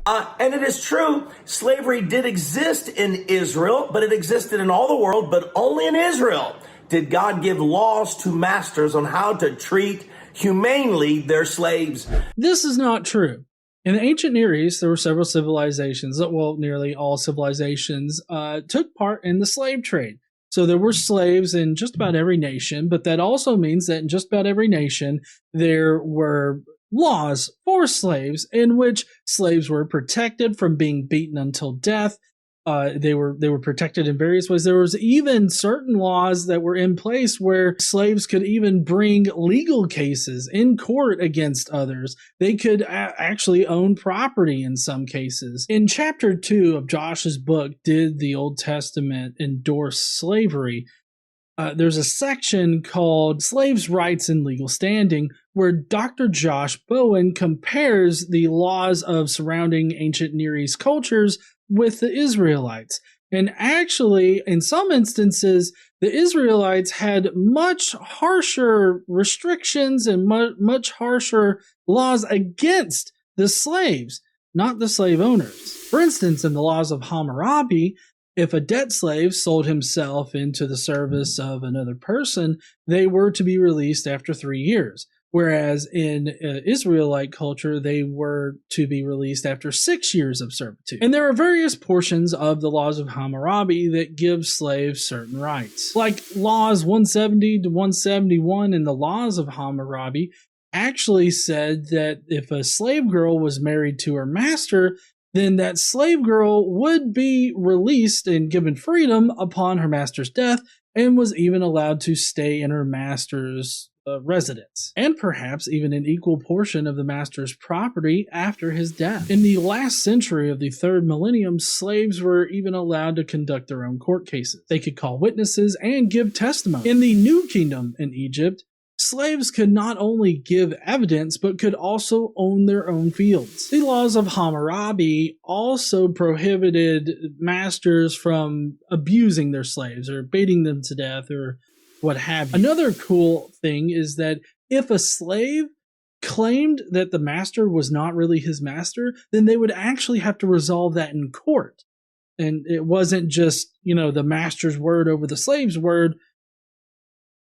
And it is true, slavery did exist in Israel, but it existed in all the world, but only in Israel did God give laws to masters on how to treat humanely their slaves. This is not true. In the ancient Near East, there were several civilizations, well, nearly all civilizations took part in the slave trade. So there were slaves in just about every nation, but that also means that in just about every nation, there were laws for slaves in which slaves were protected from being beaten until death. They were protected in various ways. There was even certain laws that were in place where slaves could even bring legal cases in court against others. They could actually own property in some cases. In chapter 2 of Josh's book, Did the Old Testament Endorse Slavery? There's a section called Slaves' Rights and Legal Standing, where Dr. Josh Bowen compares the laws of surrounding ancient Near East cultures with the Israelites. And actually, in some instances, the Israelites had much harsher restrictions and much harsher laws against the slaves, not the slave owners. For instance, in the laws of Hammurabi, if a debt slave sold himself into the service of another person, they were to be released after 3 years. Whereas in Israelite culture, they were to be released after 6 years of servitude. And there are various portions of the laws of Hammurabi that give slaves certain rights. Like laws 170 to 171 in the laws of Hammurabi actually said that if a slave girl was married to her master, then that slave girl would be released and given freedom upon her master's death and was even allowed to stay in her master's residence, and perhaps even an equal portion of the master's property after his death. In the last century of the third millennium, slaves were even allowed to conduct their own court cases. They could call witnesses and give testimony. In the New Kingdom in Egypt, slaves could not only give evidence, but could also own their own fields. The laws of Hammurabi also prohibited masters from abusing their slaves or beating them to death or what have you. Another cool thing is that if a slave claimed that the master was not really his master, then they would actually have to resolve that in court. And it wasn't just, the master's word over the slave's word.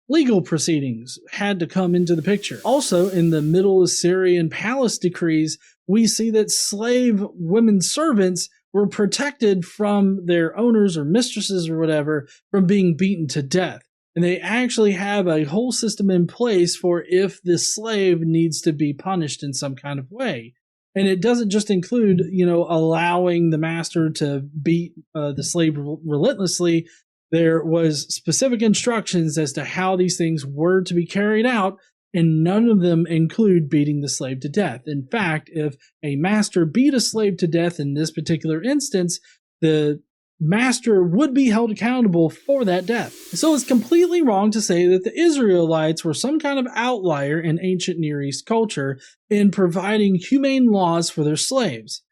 Legal proceedings had to come into the picture. Also, in the Middle Assyrian palace decrees, we see that slave women servants were protected from their owners or mistresses or whatever from being beaten to death. And they actually have a whole system in place for if the slave needs to be punished in some kind of way. And it doesn't just include, allowing the master to beat the slave relentlessly. There was specific instructions as to how these things were to be carried out, and none of them include beating the slave to death. In fact, if a master beat a slave to death in this particular instance, the master would be held accountable for that death. So it's completely wrong to say that the Israelites were some kind of outlier in ancient Near East culture in providing humane laws for their slaves.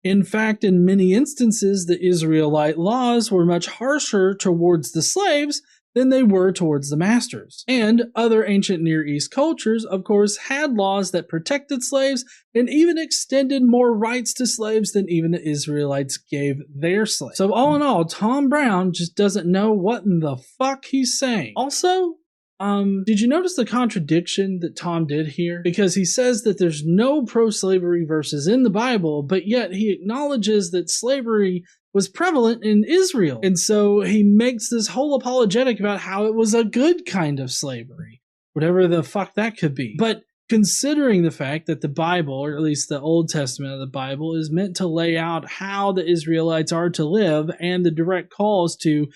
In fact, in many instances, the Israelite laws were much harsher towards the slaves than they were towards the masters. And other ancient Near East cultures, of course, had laws that protected slaves and even extended more rights to slaves than even the Israelites gave their slaves. So all in all, Tom Brown just doesn't know what in the fuck he's saying. Also, did you notice the contradiction that Tom did here? Because he says that there's no pro-slavery verses in the Bible, but yet he acknowledges that slavery was prevalent in Israel. And so he makes this whole apologetic about how it was a good kind of slavery, whatever the fuck that could be. But considering the fact that the Bible, or at least the Old Testament of the Bible, is meant to lay out how the Israelites are to live and the direct calls to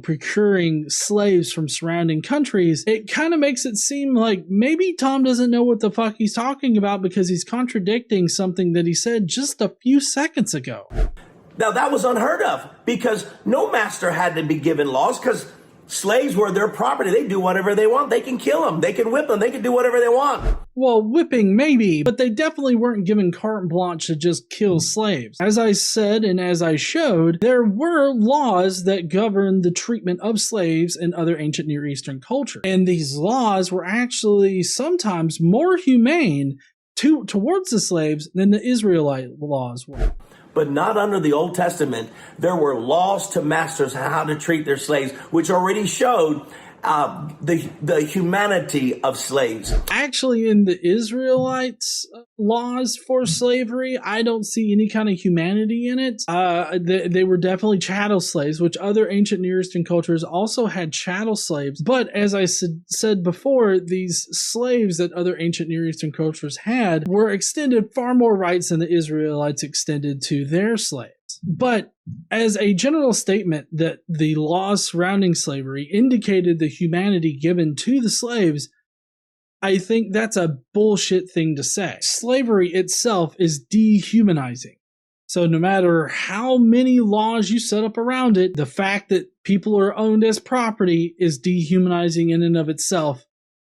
procuring slaves from surrounding countries, it kind of makes it seem like maybe Tom doesn't know what the fuck he's talking about because he's contradicting something that he said just a few seconds ago. Now, that was unheard of because no master had to be given laws because slaves were their property. They do whatever they want. They can kill them. They can whip them. They can do whatever they want. Well, whipping maybe, but they definitely weren't given carte blanche to just kill slaves. As I said and as I showed, there were laws that governed the treatment of slaves in other ancient Near Eastern culture. And these laws were actually sometimes more humane towards the slaves than the Israelite laws were. But not under the Old Testament. There were laws to masters how to treat their slaves, which already showed the humanity of slaves. Actually, in the Israelites' laws for slavery, I don't see any kind of humanity in it. They were definitely chattel slaves, which other ancient Near Eastern cultures also had chattel slaves. But as I said before, these slaves that other ancient Near Eastern cultures had were extended far more rights than the Israelites extended to their slaves. But as a general statement that the laws surrounding slavery indicated the humanity given to the slaves, I think that's a bullshit thing to say. Slavery itself is dehumanizing. So no matter how many laws you set up around it, the fact that people are owned as property is dehumanizing in and of itself,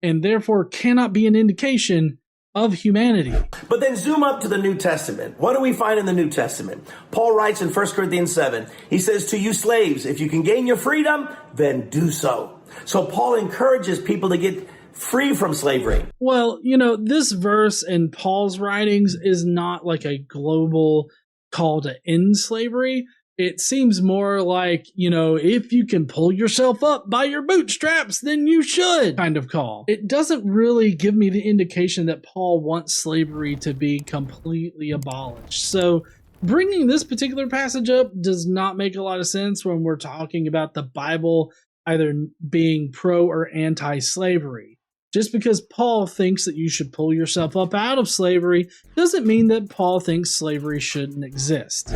and therefore cannot be an indication of humanity. But then zoom up to the New Testament. What do we find in the New Testament? Paul writes in 1 Corinthians 7, he says, to you slaves, if you can gain your freedom, then do so. So Paul encourages people to get free from slavery. Well, this verse in Paul's writings is not like a global call to end slavery. It seems more like, if you can pull yourself up by your bootstraps, then you should kind of call. It doesn't really give me the indication that Paul wants slavery to be completely abolished. So bringing this particular passage up does not make a lot of sense when we're talking about the Bible either being pro or anti-slavery. Just because Paul thinks that you should pull yourself up out of slavery doesn't mean that Paul thinks slavery shouldn't exist.